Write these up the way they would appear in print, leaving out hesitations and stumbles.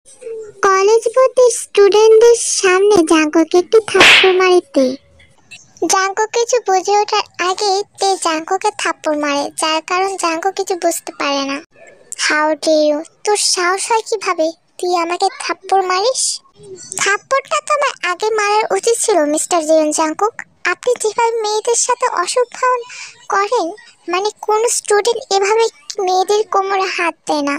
College ভর্তি স্টুডেন্টদের সামনে জাঙ্কুকে একটু থাপ্পড় মারিতে জাঙ্কু কিছু বুঝে ওঠার আগে তে জাঙ্কুকে থাপ্পড় মারে, যার কারণ জাঙ্কু কিছু বুঝতে পারে না। হাউ ডে ইউ, তোর সাহস হয় কিভাবে তুই আমাকে থাপ্পড় মারিস? থাপ্পড়টা তো আমার আগে মারার উচিত ছিল মিস্টার জিয়ন জাঙ্কুক। আপনি যেভাবে মেয়েদের সাথে অসভ্যায়ন করেন, মানে কোন স্টুডেন্ট এভাবে মেয়েদের কোমরে হাত দেয় না।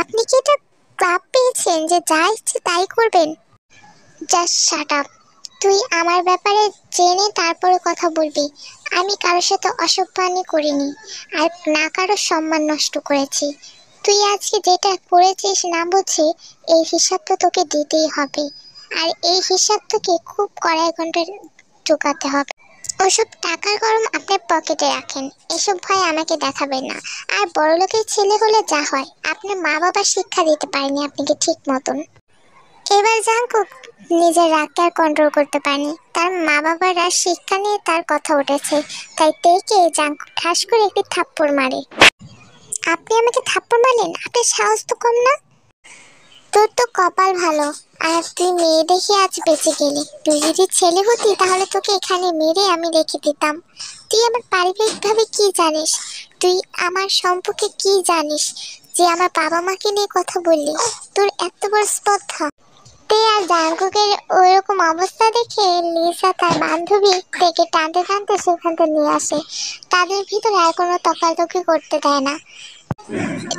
আপনি কি এটা ক্লাব পেয়েছেন যে যা ইচ্ছে তাই করবেন? Just shut up. তুই আমার ব্যাপারে জেনে তারপরে কথা বলবি। আমি কারোর সাথে অসভ্যানি করিনি, আর না কারোর সম্মান নষ্ট করেছি। তুই আজকে যেটা করেছিস না বুঝে, এই হিসাব তো তোকে দিতেই হবে। আর এই হিসাব তোকে খুব কড়াই ঘন্টায় চুকাতে হবে। ওসব টাকার গরম আপনার পকেটে রাখেন, এসব ভয় আমাকে দেখাবেন না। আর বড়লোকের ছেলে হলে যা হয়, আপনার মা বাবা শিক্ষা দিতে পারেনি আপনাকে ঠিক মতন। এবার জাঙ্কুক নিজের রাগকে আর কন্ট্রোল করতে পারেনি। তার মা বাবারা শিক্ষা নিয়ে তার কথা উঠেছে, তাই তেকে জাঙ্কুক ঠাস করে একটি থাপ্পড় মারে। আপনি আমাকে থাপ্পড় মারলেন? আপনার সাহস তো কম না। তোর তো কপাল ভালো, আর তুই মেয়ে দেখে আজ বেঁচে গেলি। তুই যদি ছেলে হতি তাহলে তোকে এখানে মেরে আমি রেখে দিতাম। তুই আমার পারিবারিকভাবে কি জানিস? তুই আমার সম্পর্কে কি জানিস যে আমার বাবা মাকে নিয়ে কথা বললি? তোর এত বড় স্পর্ধা! তে আর জাঙ্কুকের ওইরকম অবস্থা দেখে লিসা তার বান্ধবী থেকে টানতে টানতে সেখান থেকে নিয়ে আসে। তাদের ভিতরে আর কোনো তফাতফি করতে দেয় না।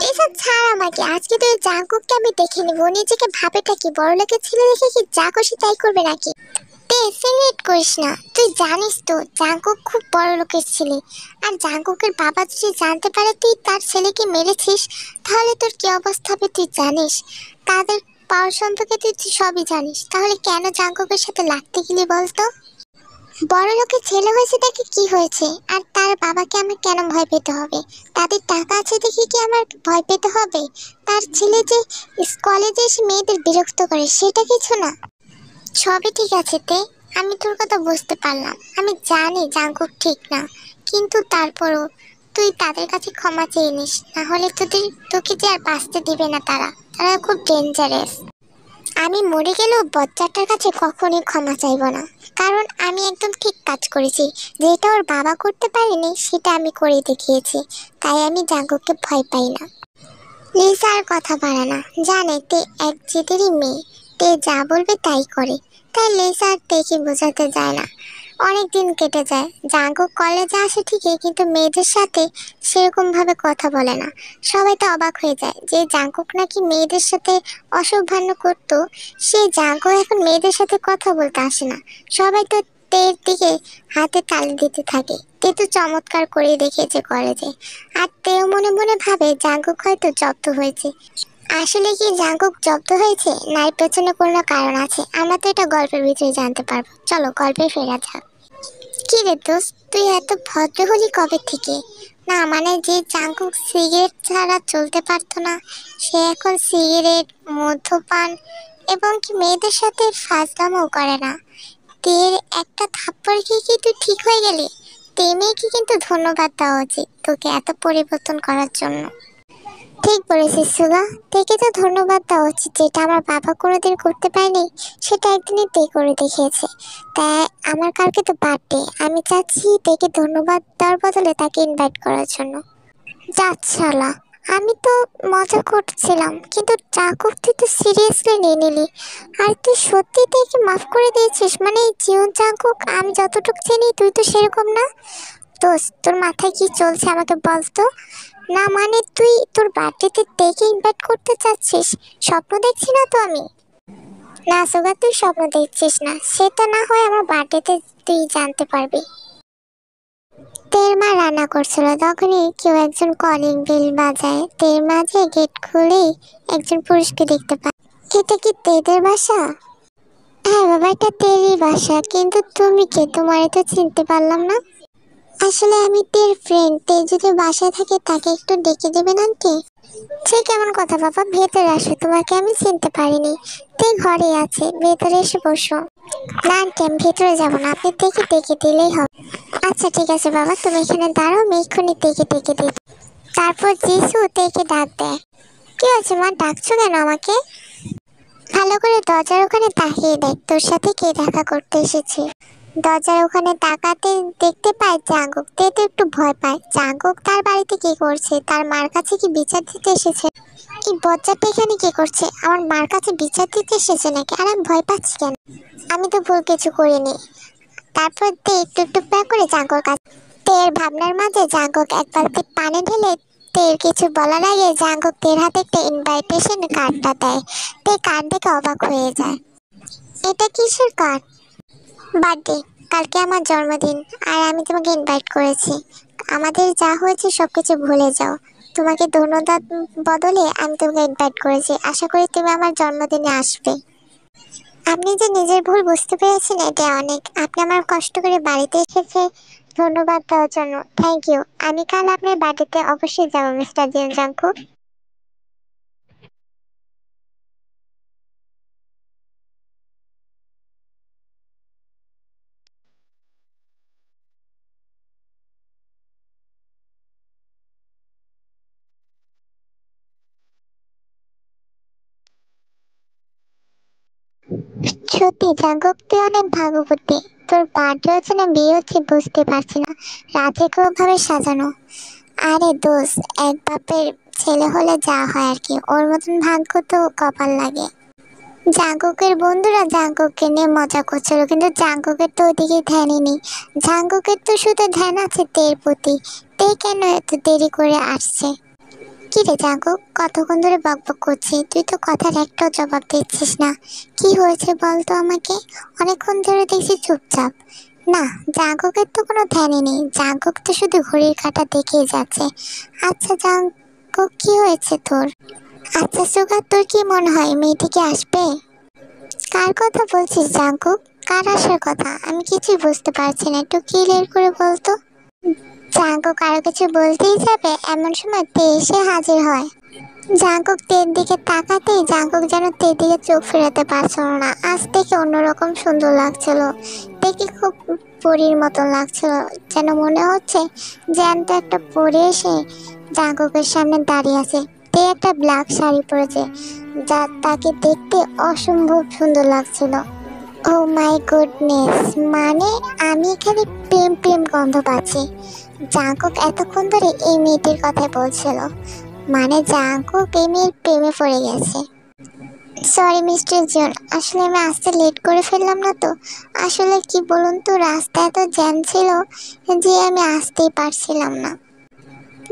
এসব ছাড় আমাকে, আজকে তুই জাঙ্কুককে আমি দেখে নিব। নিজেকে ভাবেটা কি বড়লোকের ছেলে দেখে কি যা খুশি তাই করবে নাকি? তে সিগারেট করিস না। তুই জানিস তো জাঙ্কুক খুব বড় লোকের ছেলে, আর জাঙ্কুকের বাবা যদি জানতে পারে তুই তার ছেলেকে মেরেছিস, তাহলে তোর কি অবস্থা হবে তুই জানিস। তাদের পাওয়ার সম্পর্কে তুই সবই জানিস, তাহলে কেন জাঙ্কুকের সাথে লাগতে গেলি বলতো? বড় লোকের ছেলে হয়েছে দেখে কি হয়েছে, আর তার বাবাকে আমার কেন ভয় পেতে হবে? তাদের টাকা আছে দেখে কি আমার ভয় পেতে হবে? তার ছেলে যে কলেজে এসে মেয়েদের বিরক্ত করে সেটা কিছু না। সবই ঠিক আছে তে, আমি তোর কথা বুঝতে পারলাম। আমি জানি জাঙ্কুক ঠিক না, কিন্তু তারপরও তুই তাদের কাছে ক্ষমা চেয়ে নিস, না হলে তোকে যে আর বাঁচতে দিবে না। তারা তারা খুব ডেঞ্জারাস। আমি মরে গেলেও বচ্চাটার কাছে কখনোই ক্ষমা চাইব না, কারণ আমি একদম ঠিক কাজ করেছি। যেটা ওর বাবা করতে পারেনি সেটা আমি করে দেখিয়েছি, তাই আমি জাঙ্কুককে ভয় পাই না। লিসা আর কথা বাড়ে না, জানে তে এক জেদেরই মেয়ে। তে যা বলবে তাই করে, তাই লিসা আর তেকে বোঝাতে যায় না। অনেক দিন কেটে যায়। জাঙ্কুক কলেজে আসে ঠিকই, কিন্তু মেয়েদের সাথে সেরকম ভাবে কথা বলে না। সবাই তো অবাক হয়ে যায় যে জাঙ্কুক নাকি মেয়েদের সাথে অসভ্যান্য করতো, সেই জাঙ্কুক এখন মেয়েদের সাথে কথা বলতে আসে না। সবাই তো তের দিকে হাতে তালি দিতে থাকে। তে তো চমৎকার করে দেখিয়েছে কলেজে। আর তেও মনে মনে ভাবে জাঙ্কুক হয়তো জব্দ হয়েছে। আসলে কি জাঙ্কুক জব্দ হয়েছে, না এর পেছনে কোনো কারণ আছে? আমরা তো এটা গল্পের ভিতরে জানতে পারবো। চলো গল্পে ফেরা যাক। কি রে দোস্ত, তুই এত ভদ্র হলি কবে থেকে? না মানে যে জাঙ্কুক সিগারেট ছাড়া চলতে পারতো না, সে এখন সিগারেট, মদ্যপান এবং কি মেয়েদের সাথে ফাজলামও করে না। তের একটা থাপ্পড় খেয়ে কি তুই ঠিক হয়ে গেলি? তে মেয়েকে কিন্তু ধন্যবাদ দেওয়া উচিত তোকে এত পরিবর্তন করার জন্য। ঠিক বলেছিস সুগা, তেকে তো ধন্যবাদ দেওয়া উচিত। যেটা আমার বাবা কোনোদিন করতে পারেনি সেটা একদিনই তে করে দেখিয়েছে। তাই আমার কালকে তো বার্থডে, আমি চাচ্ছি তেকে ধন্যবাদ দেওয়ার বদলে তাকে ইনভাইট করার জন্য। যাচ্ছালা, আমি তো মজা করছিলাম, কিন্তু জাঙ্কুক তুই তো সিরিয়াসলি নিয়ে নিলি। আর তুই সত্যি তেকে মাফ করে দিয়েছিস? মানে এই জীবন জাঙ্কুক আমি যতটুকু চিনি তুই তো সেরকম না। দোস্ত, তোর মাথায় কি চলছে আমাকে বলতো? না মানে তুই তোর বার্থডেতে তেকে ইনভাইট করতে চাচ্ছিস? স্বপ্ন দেখছি না তো আমি? না সুগা, তুই স্বপ্ন দেখছিস না, সেটা না হয় আমার বার্থডেতে তুই জানতে পারবি। তের মা রান্না করছিল, তখনই কেউ একজন কলিং বেল বাজায়। তের মা যে গেট খুলেই একজন পুরুষকে দেখতে পায়। এটা কি তেদের বাসা? হ্যাঁ বাবা, এটা তেরই বাসা, কিন্তু তুমি কে? তোমারে তো চিনতে পারলাম না। আসলে আমি তের ফ্রেন্ড। তে যদি বাসায় থাকে তাকে একটু ডেকে দেবেন আন্টি। সে কেমন কথা বাবা, ভেতরে আসো, তোমাকে আমি চিনতে পারিনি। তে ঘরে আছে, ভেতরে এসে বসো। না আন্টি, আমি ভেতরে যাবো না, আপনি তেকে ডেকে দিলেই হবে। আচ্ছা ঠিক আছে বাবা, তুমি এখানে দাঁড়াও, আমি এক্ষুনি তেকে ডেকে দিই। তারপর যিশু তেকে ডাক দেয়। কি আছে মা, ডাকছো কেন আমাকে? দরজার ওখানে তাকিয়ে দেখ তোর সাথে কে দেখা করতে এসেছে। দরজার ওখানে তাকাতে দেখতে পায় জাঙ্কুক। তে তো একটু ভয় পায়। জাঙ্কুক তার বাড়িতে কি করছে? তার মার কাছে কি বিচার দিতে এসেছে? এই বজ্জারটা এখানে কি করছে? আমার মার কাছে বিচার দিতে এসেছে নাকি? আর আমি ভয় পাচ্ছি কেন? আমি তো ভুল কিছু করিনি। তারপর তে একটু একটু প্যাক করে জাঙ্কুক কাছে। তের ভাবনার মাঝে জাঙ্কুক এক বালতি পানি ঢেলে তের কিছু বলার আগে জাঙ্কুক তের হাতে একটা ইনভাইটেশন কার্ডটা দেয়। তে কার্ড দেখে অবাক হয়ে যায়। এটা কিসের কার্ড? বার্থডে। কালকে আমার জন্মদিন আর আমি তোমাকে ইনভাইট করেছি। আমাদের যা হয়েছে সবকিছু ভুলে যাও। তোমাকে ধন্যবাদ বদলে আমি তোমাকে ইনভাইট করেছি। আশা করি তুমি আমার জন্মদিনে আসবে। আপনি যে নিজের ভুল বুঝতে পেরেছেন এটা অনেক। আপনি আমার কষ্ট করে বাড়িতে এসেছে ধন্যবাদ দেওয়ার জন্য। Thank you. আমি কাল আপনার বাড়িতে অবশ্যই যাবো মিস্টার জিন জাঙ্কুক। সত্যি জাঙ্কুক তুই অনেক ভাগ্যবতী। তোর বার্থডে হচ্ছে না বিয়ে হচ্ছে বুঝতে পারছি না। রাতে ভাবে সাজানো। আরে দোস্ত, এক বাপের ছেলে হলে যা হয় আর কি, ওর মতন ভাগ্য তো কপাল লাগে। জাঙ্কুকের বন্ধুরা জাঙ্কুককে নিয়ে মজা করছিল, কিন্তু জাঙ্কুকের তো ওদিকে ধ্যানই নেই। জাঙ্কুকের তো শুধু ধ্যান আছে তের প্রতি। তে কেন এত দেরি করে আসছে? কি রে জাঙ্কুক, কতক্ষণ ধরে বকবক করছি, তুই তো কথার একটাও জবাব দিচ্ছিস না। কি হয়েছে বলতো আমাকে? অনেকক্ষণ ধরে দেখছি চুপচাপ। না, জাঙ্কুকের তো কোনো ধ্যানই নেই। জাঙ্কুক তো শুধু ঘড়ির কাঁটা দেখেই যাচ্ছে। আচ্ছা জাঙ্কুক, কি হয়েছে তোর? আচ্ছা সুগা, তোর কি মনে হয় মেয়েটি কি আসবে? কার কথা বলছিস জাঙ্কুক? কার আসার কথা? আমি কিছুই বুঝতে পারছি না, একটু ক্লিয়ার করে বলতো। জাঙ্কুক আরো কিছু বলতেই যাবে এমন সময় তে এসে হাজির হয়। জাঙ্কুক তের দিকে তাকাতেই জাঙ্কুক যেন তের দিকে চোখ ফেরাতে পারছিল না। আজ থেকে অন্যরকম সুন্দর লাগছিল। দেখে খুব পরীর মতন লাগছিল। যেন মনে হচ্ছে জ্যান্ত একটা পরে এসে জাঙ্কুকের সামনে দাঁড়িয়ে আছে। তে একটা ব্ল্যাক শাড়ি পরেছে, যা তাকে দেখতে অসম্ভব সুন্দর লাগছিল। ও মাই গুডনেস, মানে আমি এখানে প্রেম প্রেম গন্ধ পাচ্ছি। জাঙ্কুক এতক্ষণ ধরে এই মেয়েটির কথা বলছিল, মানে জাঙ্কুক এই মেয়ের প্রেমে পড়ে গেছে। সরি মিস্টার জন, আসলে আমি আসতে লেট করে ফেললাম না তো। আসলে কি বলুন তো, রাস্তায় এত জ্যাম ছিল যে আমি আসতেই পারছিলাম না।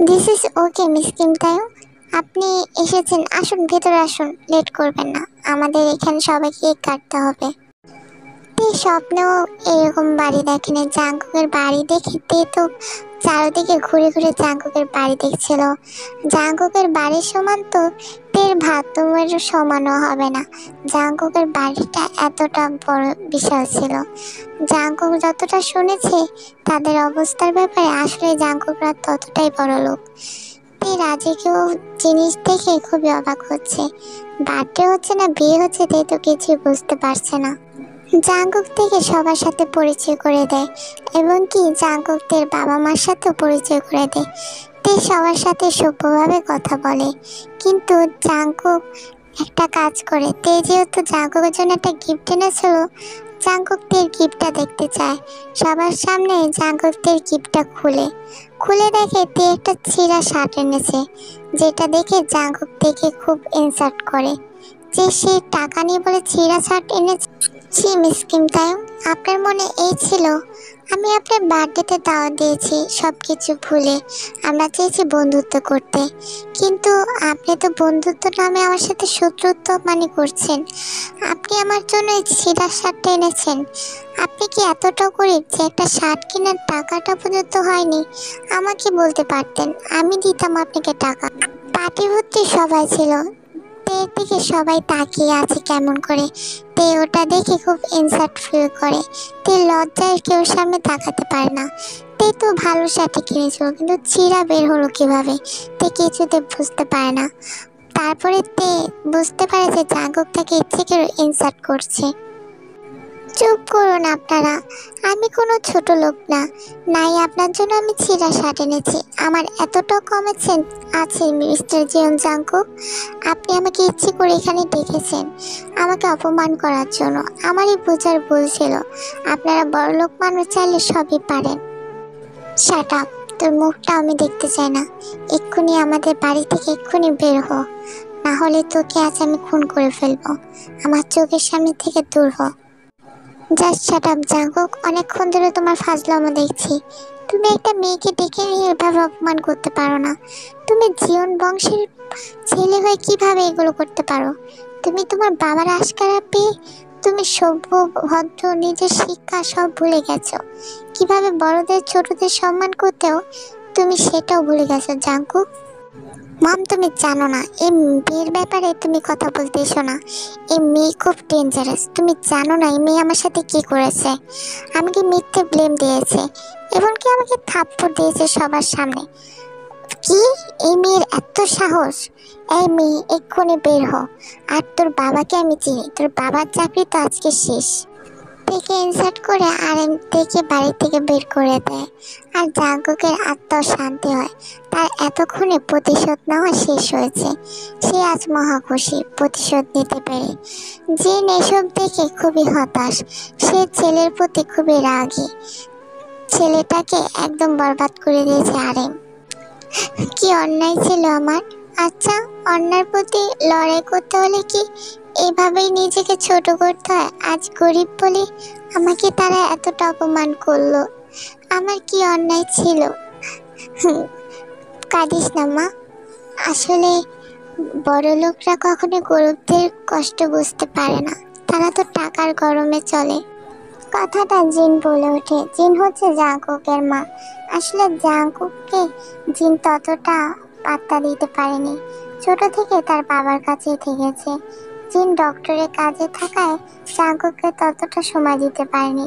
This is okay miss Kim তাই আপনি এসেছেন, আসুন ভেতরে আসুন, লেট করবেন না। আমাদের এখানে সবাইকে কেক কাটতে হবে। তে স্বপ্নেও এরকম বাড়ি দেখেনি। জাঙ্কুকের বাড়ি দেখে তে তো চারদিকে ঘুরে ঘুরে জাঙ্কুকের বাড়ি দেখছিল। জাঙ্কুকের বাড়ির সমান তো তের ভাতমের সমানও হবে না। জাঙ্কুকের বাড়িটা এতটা বড় বিশাল ছিল। জাঙ্কুক যতটা শুনেছে তাদের অবস্থার ব্যাপারে, আসলে জাঙ্কুকরা ততটাই বড় লোক। তে রাজেকেও জিনিস দেখে খুবই অবাক হচ্ছে। বার্থডে হচ্ছে না বিয়ে হচ্ছে তে তো কিছুই বুঝতে পারছে না। জাঙ্কুক থেকে সবার সাথে পরিচয় করে দেয়, এবং কি জাঙ্কুকদের বাবা মার সাথেও পরিচয় করে দেয়। তে সবার সাথে সভ্যভাবে কথা বলে, কিন্তু জাঙ্কুক একটা কাজ করে। তে যেহেতু জাঙ্কুকের জন্য একটা গিফট এনেছিল, জাঙ্কুক তের গিফটটা দেখতে চায়। সবার সামনে জাঙ্কুক তের গিফটটা খুলে খুলে দেখে তে একটা ছিঁড়া শার্ট এনেছে, যেটা দেখে জাঙ্কুক তেকে খুব ইনসাল্ট করে যে সে টাকা নিয়ে বলে ছিঁড়া শার্ট এনেছে। জি মিস কিম তায়ং, আপনার মনে এই ছিল? আমি আপনার বার্থডেতে দাওয়াত দিয়েছি সব কিছু ভুলে। আমরা চেয়েছি বন্ধুত্ব করতে, কিন্তু আপনি তো বন্ধুত্ব নামে আমার সাথে শত্রুত্ব মানে করছেন। আপনি আমার জন্য এই ছিঁড়া শার্টটা এনেছেন। আপনি কি এতটা গরিব যে একটা শার্ট কেনার টাকাটা পর্যন্ত হয়নি? আমাকে বলতে পারতেন, আমি দিতাম আপনাকে টাকা। পার্টি ভর্তি সবাই ছিল। তের দিকে সবাই তাকিয়ে আছে কেমন করে। তে ওটা দেখে খুব ইনসাল্ট ফিল করে। তে লজ্জায় কেউ সামনে তাকাতে পারে না। তে তো ভালো শার্টই কিনেছিল, কিন্তু ছিঁড়া বের হলো কিভাবে তে কিছুতে বুঝতে পারে না। তারপরে তে বুঝতে পারে যে জাঙ্কুক তাকে ইচ্ছে করে ইনসাল্ট করছে। চুপ করুন আপনারা, আমি কোনো ছোট লোক না। নাই আপনার জন্য আমি ছিঁড়া শার্ট এনেছি। আমার এতটা কমেছেন আছে মিস্টার জিয়ন জাঙ্কুক। আপনি আমাকে ইচ্ছে করে এখানে ডেকেছেন আমাকে অপমান করার জন্য। আমারই বোঝার ভুল ছিল। আপনারা বড়লোক মানুষ চাইলে সবই পারেন। শাট আপ, তোর মুখটা আমি দেখতে চাই না। এক্ষুনি আমাদের বাড়ি থেকে এক্ষুনি বের হ, না হলে তোকে আজ আমি খুন করে ফেলবো। আমার চোখের সামনে থেকে দূর হ। জাস্ট শাট আপ জাঙ্কুক, অনেকক্ষণ ধরে তোমার ফাজলামো দেখছি। তুমি একটা মেয়েকে ডেকে নিয়ে এভাবে অপমান করতে পারো না। তুমি জিয়ন বংশের ছেলে হয়ে কিভাবে এগুলো করতে পারো? তুমি তোমার বাবার আশকারা পেয়ে তুমি সভ্য ভদ্র নিজের শিক্ষা সব ভুলে গেছো। কিভাবে বড়দের ছোটদের সম্মান করতেও তুমি সেটাও ভুলে গেছো জাঙ্কুক। মম, তুমি জানো না এই মেয়ের ব্যাপারে তুমি কথা বলতে এসো না। এই মেয়ে খুব ডেঞ্জারাস। তুমি জানো না এই মেয়ে আমার সাথে কি করেছে। আমাকে মিথ্যে ব্লেম দিয়েছে, এমনকি আমাকে থাপ্পড় দিয়েছে সবার সামনে। কি, এই মেয়ের এত সাহস? এই মেয়ে এক্ষুনি বের হ। আর তোর বাবাকে আমি চিনি, তোর বাবার চাকরি তো আজকে শেষ। থেকে ইনসার্ট করে আর থেকে বাড়ি থেকে বের করে দেয়। আর জাঙ্কুকের আত্মাও শান্তি হয়। তার এতক্ষণে প্রতিশোধ নেওয়া শেষ হয়েছে। সে আজ মহা খুশি প্রতিশোধ নিতে পেরে। জিন এসব দেখে খুবই হতাশ। সে ছেলের প্রতি খুবই রাগী। ছেলেটাকে একদম বরবাদ করে দিয়েছে আরেম। কি অন্যায় ছিল আমার। আচ্ছা, অন্যায়ের প্রতি লড়াই করতে হলে কি এভাবেই নিজেকে ছোট করতে হয়? আজ গরিব বলে আমাকে তারা এতটা অপমান করলো। আমার কি অন্যায় ছিল? কাঁদিস না মা। আসলে বড় লোকরা কখনো গরিবদের কষ্ট বুঝতে পারে না। তারা তো টাকার গরমে চলে। কথাটা জিন বলে ওঠে। জিন হচ্ছে জাঙ্কুকের মা। আসলে জাঙ্কুককে জিন ততটা পাত্তা দিতে পারেনি। ছোট থেকে তার বাবার কাছেই থেকেছে। জিন ডক্টরের কাজে থাকায় জাঙ্কুককে ততটা সময় দিতে পারেনি,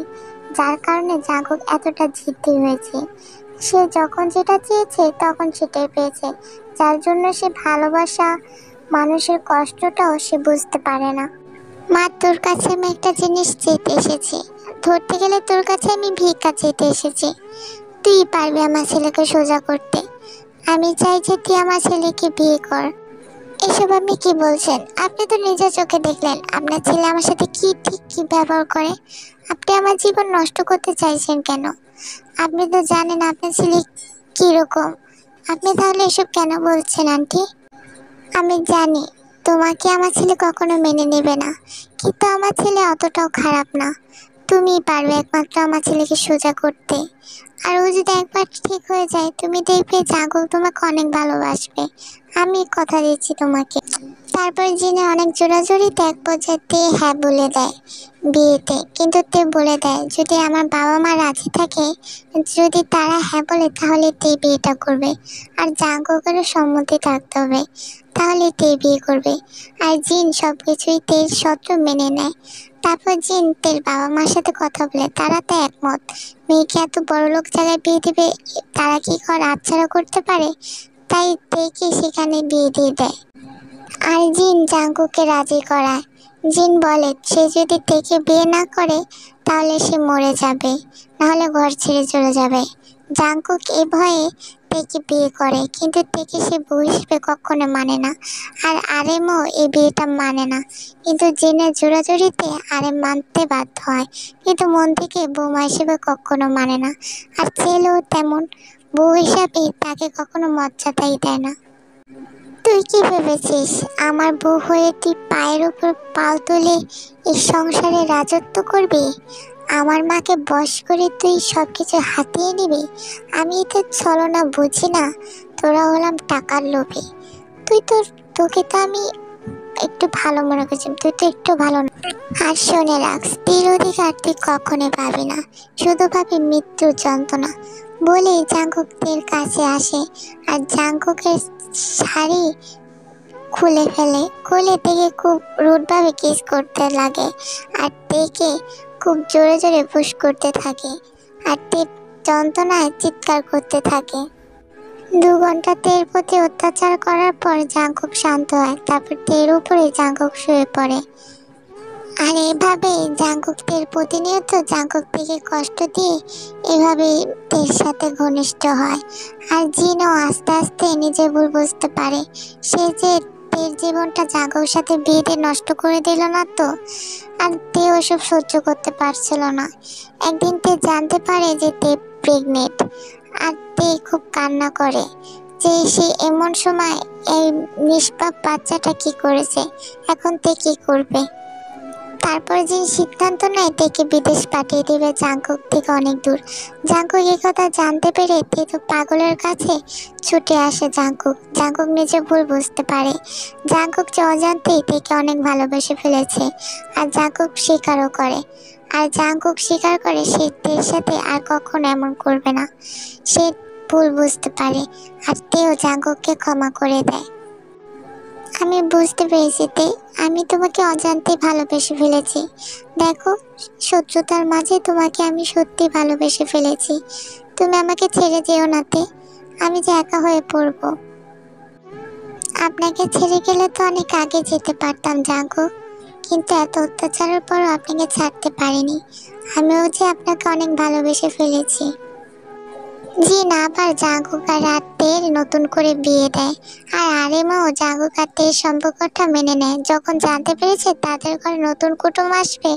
যার কারণে জাঙ্কুক এতটা জিদ্দি হয়েছে। সে যখন যেটা চেয়েছে তখন সেটাই পেয়েছে, যার জন্য সে ভালোবাসা মানুষের কষ্টটাও সে বুঝতে পারে না। মা, তোর কাছে আমি একটা জিনিস চেতে এসেছি। ধরতে গেলে তোর কাছে আমি ভিক্ষা চেতে এসেছি। তুই পারবি আমার ছেলেকে সোজা করতে। আমি চাই যে তুই আমার ছেলেকে বিয়ে কর। এসব আপনি কি বলছেন? আপনি তো নিজের চোখে দেখলেন আপনার ছেলে আমার সাথে কি ঠিক কি ব্যবহার করে। আপনি আমার জীবন নষ্ট করতে চাইছেন কেন? আপনি তো জানেন আপনার ছেলে কিরকম। আপনি তাহলে এসব কেন বলছেন আন্টি? আমি জানি তোমাকে আমার ছেলে কখনো মেনে নেবে না, কিন্তু আমার ছেলে অতটাও খারাপ না। তুমি পারবে একমাত্র আমার ছেলেকে সোজা করতে। আর ও যদি একবার ঠিক হয়ে যায়, তুমি দেখবে জাঙ্কুক তোমাকে অনেক ভালোবাসবে। আমি কথা দিচ্ছি তোমাকে। তারপর জিনে অনেক জোরাজোরিতে এক পর্যায়ে তে হ্যাঁ বলে দেয় বিয়েতে। কিন্তু তে বলে দেয় যদি আমার বাবা মা রাজি থাকে, যদি তারা হ্যাঁ বলে তাহলে তে বিয়েটা করবে। আর জাঙ্কুকেরও সম্মতি থাকতে হবে, তাহলে তে বিয়ে করবে। আর জিন সবকিছুই তের শর্ত মেনে নেয়। তারপর জিন তের বাবা মার সাথে কথা বলে, তারা তো একমত। মেয়েকে এত বড় লোক জায়গায় বিয়ে দিবে, তারা কি ঘর আচ্ছাড়া করতে পারে? তাই তেকে সেখানে বিয়ে দিয়ে দেয়। আর জিন জাঙ্কুককে রাজি করায়। জিন বলে সে যদি তেকে বিয়ে না করে তাহলে সে মরে যাবে, নাহলে ঘর ছেড়ে চলে যাবে। জাঙ্কুক এ ভয়ে তেকে বিয়ে করে, কিন্তু তেকে সে বউ হিসেবে কখনো মানে না। আর আরেমও এই বিয়েটা মানে না, কিন্তু জিনের জোরাজোরিতে আরেম মানতে বাধ্য হয়। কিন্তু মন থেকে বৌমা হিসেবে কখনো মানে না। আর ছেলেও তেমন, বউ হিসাবে তাকে কখনো মর্যাদাই দেয় না। তুই কি ভেবেছিস আমার বউ হয়ে তুই পায়ের উপর পাল তুলে এই সংসারে রাজত্ব করবি? আমার মাকে বশ করে তুই সবকিছু হাতিয়ে নিবি? আমি তো ছলনা বুঝি না। তোরা হলাম টাকার লোভী। তোকে তো আমি একটু ভালো মনে করছি, তুই তো একটু ভালো না। আর শুনে রাখ, স্ত্রীর অধিকার তুই কখনো পাবি না, শুধু পাবি মৃত্যুর যন্ত্রণা। বলেই জাঙ্কুকের কাছে আসে আর জাঙ্কুকের শাড়ি খুলে ফেলে। খুলে থেকে খুব রুডভাবে কিস করতে লাগে আর তেকে খুব জোরে জোরে পুশ করতে থাকে। আর তে যন্ত্রণায় চিৎকার করতে থাকে। 2 ঘন্টা তের প্রতি অত্যাচার করার পর জাঙ্কুক শান্ত হয়। তারপর তের উপরে জাঙ্কুক শুয়ে পড়ে। আর এভাবে জাঙ্কুকদের প্রতিনিয়ত জাঙ্কুক থেকে কষ্ট দিয়ে এভাবে তের সাথে ঘনিষ্ঠ হয়। আর জিনও আস্তে আস্তে নিজের ভুল বুঝতে পারে। সে যে তের জীবনটা জাঙ্কুকের সাথে বিয়ে দিয়ে নষ্ট করে দিল না তো, আর তে ওসব সহ্য করতে পারছিল না। একদিন তে জানতে পারে যে তে প্রেগনেন্ট, আর তে খুব কান্না করে যে সে এমন সময় এই নিষ্পাপ বাচ্চাটা কি করেছে, এখন তে কি করবে। তারপর যে সিদ্ধান্ত নেয় তেকে বিদেশ পাঠিয়ে দেবে জাঙ্কুক থেকে অনেক দূর। জাঙ্কুক এই কথা জানতে পেরে তে তো পাগলের কাছে ছুটে আসে জাঙ্কুক। জাঙ্কুক নিজে ভুল বুঝতে পারে, জাঙ্কুক যে অজান্তেই তেকে অনেক ভালোবেসে ফেলেছে, আর জাঙ্কুক স্বীকারও করে। আর জাঙ্কুক স্বীকার করে সে তের সাথে আর কখনো এমন করবে না। সে ভুল বুঝতে পারে, আর তেও জাঙ্কুককে ক্ষমা করে দেয়। আমি বুঝতে পেরেছি তে, আমি তোমাকে অজান্তে ভালোবেসে ফেলেছি। দেখো, শত্রুতার মাঝে তোমাকে আমি সত্যি ভালোবেসে ফেলেছি। তুমি আমাকে ছেড়ে যেও না তে, আমি যে একা হয়ে পড়বো। আপনাকে ছেড়ে গেলে তো অনেক আগে যেতে পারতাম জাঙ্কুক, কিন্তু এত অত্যাচারের পরও আপনাকে ছাড়তে পারিনি। আমিও যে আপনাকে অনেক ভালোবেসে ফেলেছি। জিন আবার জাঙ্কুক আর তের নতুন করে বিয়ে দেয়। আর আরিমাও জাঙ্কুক আর তের সম্পর্কটা মেনে নেয়। যখন জানতে পেরেছে তাদের ঘরে নতুন কুটুম আসবে,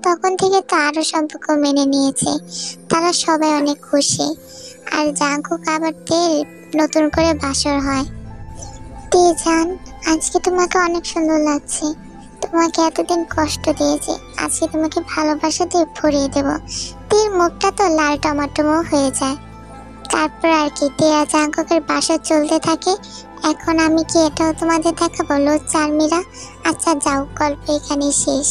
তখন থেকে তো আরো সম্পর্ক মেনে নিয়েছে। তারা সবাই অনেক খুশি। আর জাঙ্কুক আবার তের নতুন করে বাসর হয়। তে জান, আজকে তোমাকে অনেক সুন্দর লাগছে। তোমাকে এতদিন কষ্ট দিয়েছি, আজকে তোমাকে ভালোবাসা দিয়ে ভরিয়ে দেব। তের মুখটা তো লাল টমাটো হয়ে যায়। তারপর আর কি তে আর জাঙ্কুকের বাসা চলতে থাকে। এখন আমি কি এটাও তোমাদের দেখাবো লজ্জার মীরা? আচ্ছা যাও, গল্প এখানেই শেষ।